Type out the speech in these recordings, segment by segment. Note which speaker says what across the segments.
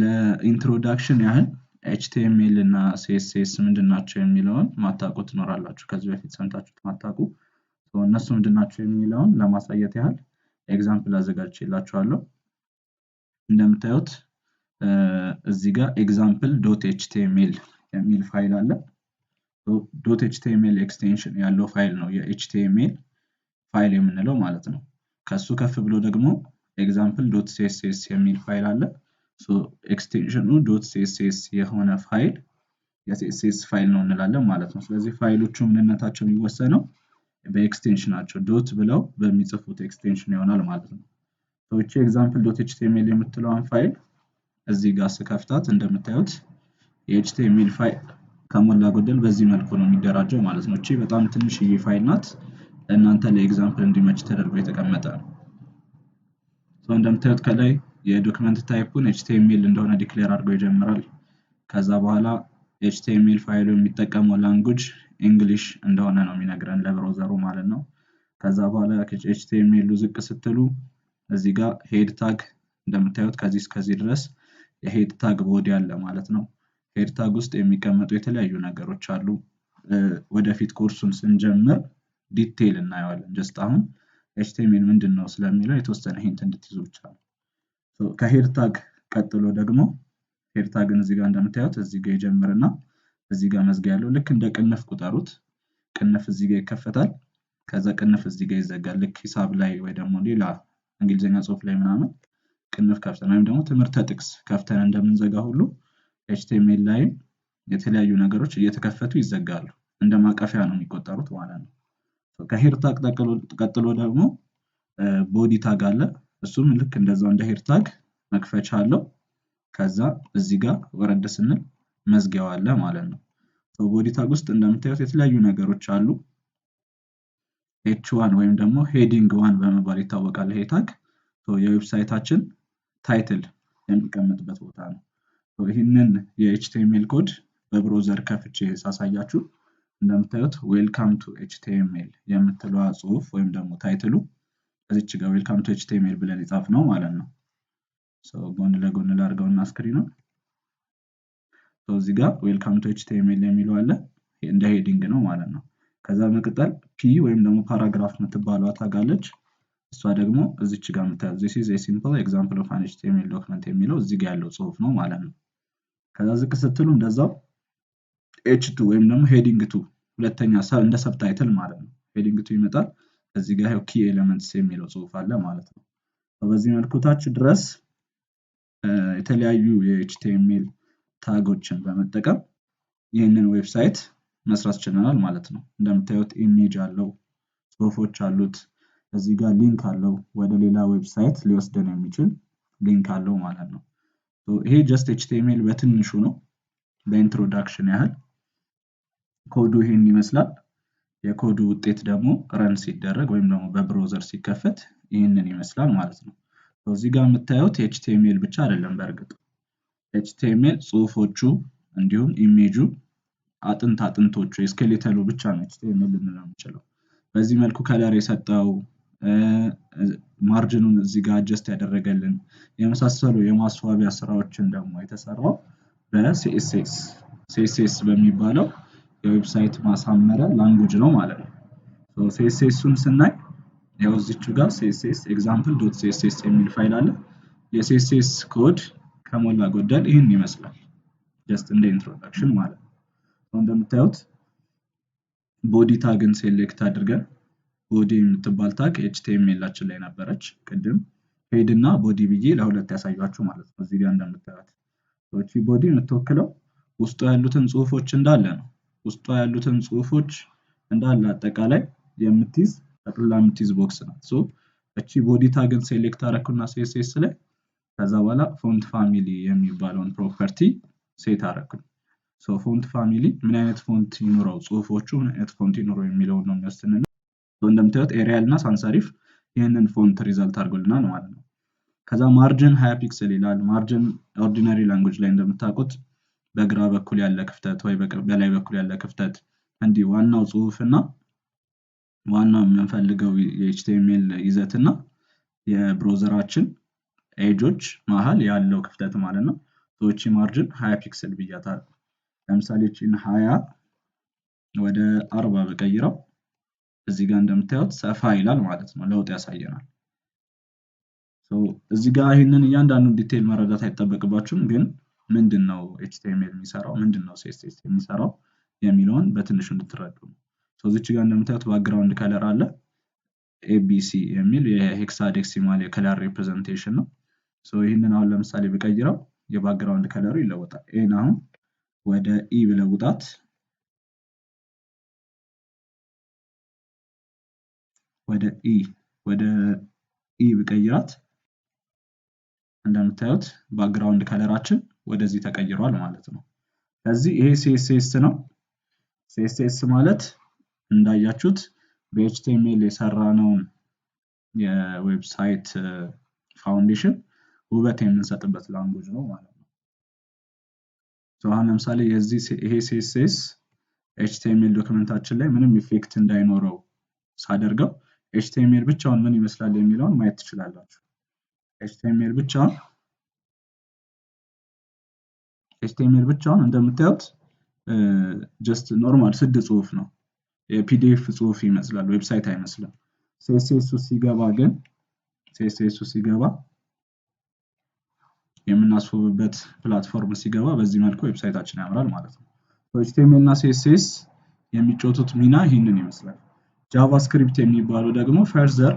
Speaker 1: ለኢንትሮዳክሽን ያህል HTML እና CSS ምንድናቸው የሚለውን ማታውቁ ትኖራላችሁ ከዚህ በፊት ሰምታችሁት ማታውቁ እነሱ ምንድናቸው የሚለውን ለማሳየት ያህል ኤግዛምፕል አዘጋጅቼላችኋለሁ። እንደምታዩት እዚህ ጋር example.html የሚል ፋይል አለ። .html ኤክስቴንሽን ያለው ፋይል ነው የHTML ፋይል የምንለው ማለት ነው። ከሱ ከፍ ብሎ ደግሞ example.css የሚል ፋይል አለ። ኤክስቴንሽኑ .css የሆነ ፋይል የCSS ፋይል ነው እንላለን ማለት ነው። ስለዚህ ፋይሎቹ ምንነታቸው የሚወሰነው በኤክስቴንሽናቸው ዶት ብለው በሚጽፉት ኤክስቴንሽን ይሆናል ማለት ነው። እቺ example.html የምትለዋን ፋይል እዚህ ጋር ስከፍታት እንደምታዩት የHTML ፋይል ከሞላ ጎደል በዚህ መልኩ ነው የሚደራጀው ማለት ነው። እቺ በጣም ትንሽዬ ፋይል ናት። ለእናንተ ለኤግዛምፕል እንዲመች ተደርጎ የተቀመጠ ነው። እንደምታዩት ከላይ የዶክመንት ታይፑን HTML እንደሆነ ዲክሌር አድርጎ ይጀምራል። ከዛ በኋላ HTML ፋይሉ የሚጠቀመው ላንጉጅ እንግሊሽ እንደሆነ ነው የሚነግረን ለብራውዘሩ ማለት ነው። ከዛ በኋላ HTML ዝቅ ስትሉ እዚህ ጋር ሄድ ታግ እንደምታዩት ከዚህ እስከዚህ ድረስ የሄድ ታግ ቦዲ አለ ማለት ነው። ሄድ ታግ ውስጥ የሚቀመጡ የተለያዩ ነገሮች አሉ። ወደፊት ኮርሱን ስንጀምር ዲቴይል እናየዋለን። ጀስት አሁን HTML ምንድነው ስለሚለው የተወሰነ ሂንት እንድትይዙ ብቻ ነው። ከሄድ ታግ ቀጥሎ ደግሞ ሄድ ታግን እዚህ ጋር እንደምታዩት እዚህ ጋር ይጀምርና እዚህ ጋር መዝጊያ ያለው ልክ እንደ ቅንፍ ቁጠሩት። ቅንፍ እዚህ ጋር ይከፈታል። ከዛ ቅንፍ እዚህ ጋር ይዘጋል። ልክ ሂሳብ ላይ ወይ ደግሞ ሌላ እንግሊዘኛ ጽሑፍ ላይ ምናምን ቅንፍ ከፍተን ወይም ደግሞ ትምህርተ ጥቅስ ከፍተን እንደምንዘጋ ሁሉ HTML ላይ የተለያዩ ነገሮች እየተከፈቱ ይዘጋሉ። እንደ ማቀፊያ ነው የሚቆጠሩት ማለት ነው። ከሄድ ታግ ቀጥሎ ደግሞ ቦዲ ታግ አለ። እሱም ልክ እንደዛው እንደ ሄድ ታግ መክፈቻ አለው። ከዛ እዚህ ጋር ወረድ ስንል መዝጊያው አለ ማለት ነው። ቦዲ ታግ ውስጥ እንደምታዩት የተለያዩ ነገሮች አሉ። H1 ወይም ደግሞ ሄዲንግ 1 በመባል ይታወቃል ይሄ ታግ። የዌብሳይታችን ታይትል የሚቀመጥበት ቦታ ነው። ይህንን የHTML ኮድ በብራውዘር ከፍቼ ሳሳያችሁ እንደምታዩት ዌልካም ቱ HTML የምትለዋ ጽሑፍ ወይም ደግሞ ታይትሉ እዚች ጋር ዌልካም ቱ HTML ብለን የጻፍነው ማለት ነው። ጎን ለጎን ላድርገውና ስክሪኑን እዚህ ጋር ዌልካም ቱ HTML የሚለው አለ። እንደ ሄዲንግ ነው ማለት ነው። ከዛ በመቀጠል ፒ ወይም ደግሞ ፓራግራፍ የምትባለው ታግ አለች። እሷ ደግሞ እዚች ጋር የምታዩት this is a simple example of an HTML document የሚለው እዚህ ጋር ያለው ጽሑፍ ነው ማለት ነው። ከዛ ዝቅ ስትሉ እንደዛው H2 ወይም ደግሞ ሄዲንግ 2 ሁለተኛ እንደ ሰብታይትል ማለት ነው። ሄዲንግ 2 ይመጣል። እዚህ ጋር ኪ ኤሌመንትስ የሚለው ጽሑፍ አለ ማለት ነው። በዚህ መልኩ ታች ድረስ የተለያዩ የHTML ታጎችን በመጠቀም ይህንን ዌብሳይት መስራት ችለናል ማለት ነው። እንደምታዩት ኢሜጅ አለው፣ ጽሑፎች አሉት፣ እዚህ ጋር ሊንክ አለው፣ ወደ ሌላ ዌብሳይት ሊወስደን የሚችል ሊንክ አለው ማለት ነው። ይሄ ጀስት HTML በትንሹ ነው። በኢንትሮዳክሽን ያህል ኮዱ ይሄን ይመስላል። የኮዱ ውጤት ደግሞ ረን ሲደረግ ወይም ደግሞ በብራውዘር ሲከፈት ይሄንን ይመስላል ማለት ነው። እዚህ ጋር የምታዩት HTML ብቻ አይደለም። በእርግጥ HTML ጽሑፎቹ እንዲሁም ኢሜጁ አጥንቶቹ ስኬሌተሉ ብቻ ነው HTML ልንለው የምንችለው። በዚህ መልኩ ከለር የሰጠው ማርጂኑን እዚህ ጋር አጀስት ያደረገልን የመሳሰሉ የማስዋቢያ ስራዎችን ደግሞ የተሰራው በCSS በሚባለው የዌብሳይት ማሳመሪያ ላንጉጅ ነው ማለት ነው። CSS-ን ስናይ ያው እዚች ጋር CSS example.css የሚል ፋይል አለ። የCSS ኮድ ከሞላ ጎደል ይህን ይመስላል። ጀስት እንደ ኢንትሮዳክሽን ማለት ነው። እንደምታዩት ቦዲ ታግን ሴሌክት አድርገን ቦዲ የምትባል ታግ HTML-ላችን ላይ ነበረች ቅድም ሄድ እና ቦዲ ብዬ ለሁለት ያሳያችሁ ማለት ነው። እዚህ ጋር እንደምታዩት እቺ ቦዲ የምትወክለው ውስጡ ያሉትን ጽሑፎች እንዳለ ነው። ውስጡ ያሉትን ጽሑፎች እንዳለ አጠቃላይ የምትይዝ ጠቅልላ የምትይዝ ቦክስ ናት። እቺ ቦዲ ታግን ሴሌክት አደረኩና CSS ላይ ከዛ በኋላ ፎንት ፋሚሊ የሚባለውን ፕሮፐርቲ ሴት አደረኩኝ። ፎንት ፋሚሊ ምን አይነት ፎንት ይኖረው፣ ጽሑፎቹ ምን አይነት ፎንት ይኖረው የሚለውን ነው የሚወስንልን። እንደምታዩት ኤሪያል እና ሳንሳሪፍ ይህንን ፎንት ሪዛልት አድርጎልናል ማለት ነው። ከዛ ማርጅን 20 ፒክሰል ይላል። ማርጅን ኦርዲናሪ ላንጉጅ ላይ እንደምታውቁት በግራ በኩል ያለ ክፍተት ወይ በላይ በኩል ያለ ክፍተት እንዲህ ዋናው ጽሑፍና ዋናው የምንፈልገው የHTML ይዘትና የብራውዘራችን ኤጆች መሃል ያለው ክፍተት ማለት ነው። እቺ ማርጅን 20 ፒክሰል ብያታለሁ። ለምሳሌ እቺን 20 ወደ 40 በቀይረው እዚህ ጋር እንደምታዩት ሰፋ ይላል ማለት ነው። ለውጥ ያሳየናል። እዚህ ጋር ይህንን እያንዳንዱን ዲቴይል መረዳት አይጠበቅባችሁም፣ ግን ምንድነው ኤችቲኤምኤል የሚሰራው፣ ምንድነው ሲኤስኤስ የሚሰራው የሚለውን በትንሹ እንድትረዱ ነው። እዚች ጋር እንደምታዩት ባክግራውንድ ከለር አለ። ኤቢሲ የሚል የሄክሳዴሲማል የከለር ሪፕሬዘንቴሽን ነው። ይህንን አሁን ለምሳሌ ብቀይረው የባክግራውንድ ከለሩ ይለወጣል። ኤን አሁን ወደ ኢ ብለውጣት ወደ ኢ ብቀይራት እንደምታዩት ባክግራውንድ ከለራችን ወደዚህ ተቀይሯል ማለት ነው። ስለዚህ ይሄ ሲኤስኤስ ነው። ሲኤስኤስ ማለት እንዳያችሁት በኤችቲኤምኤል የሰራነውን የዌብሳይት ፋውንዴሽን ውበት የምንሰጥበት ላንጉጅ ነው ማለት ነው። አሁን ለምሳሌ ይሄ ሲኤስኤስ ኤችቲኤምኤል ዶክመንታችን ላይ ምንም ኢፌክት እንዳይኖረው ሳደርገው ኤችቲኤምኤል ብቻውን ምን ይመስላል የሚለውን ማየት ትችላላችሁ። ኤችቲኤምኤል ብቻውን እንደምታዩት ጀስት ኖርማል ስድ ጽሁፍ ነው። የፒዲኤፍ ጽሁፍ ይመስላል፣ ዌብሳይት አይመስልም። ሲኤስኤስ ሲገባ ግን የምናስውብበት ፕላትፎርም ሲገባ በዚህ መልኩ ዌብሳይታችን ያምራል ማለት ነው። ኤችቲኤምኤል እና ሲኤስኤስ የሚጫወቱት ሚና ይህንን ይመስላል። ጃቫስክሪፕት የሚባለው ደግሞ ፈርዘር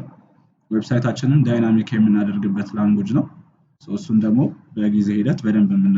Speaker 1: ዌብሳይታችንን ዳይናሚክ የምናደርግበት ላንጉጅ ነው። እሱን ደግሞ በጊዜ ሂደት በደንብ የምናየው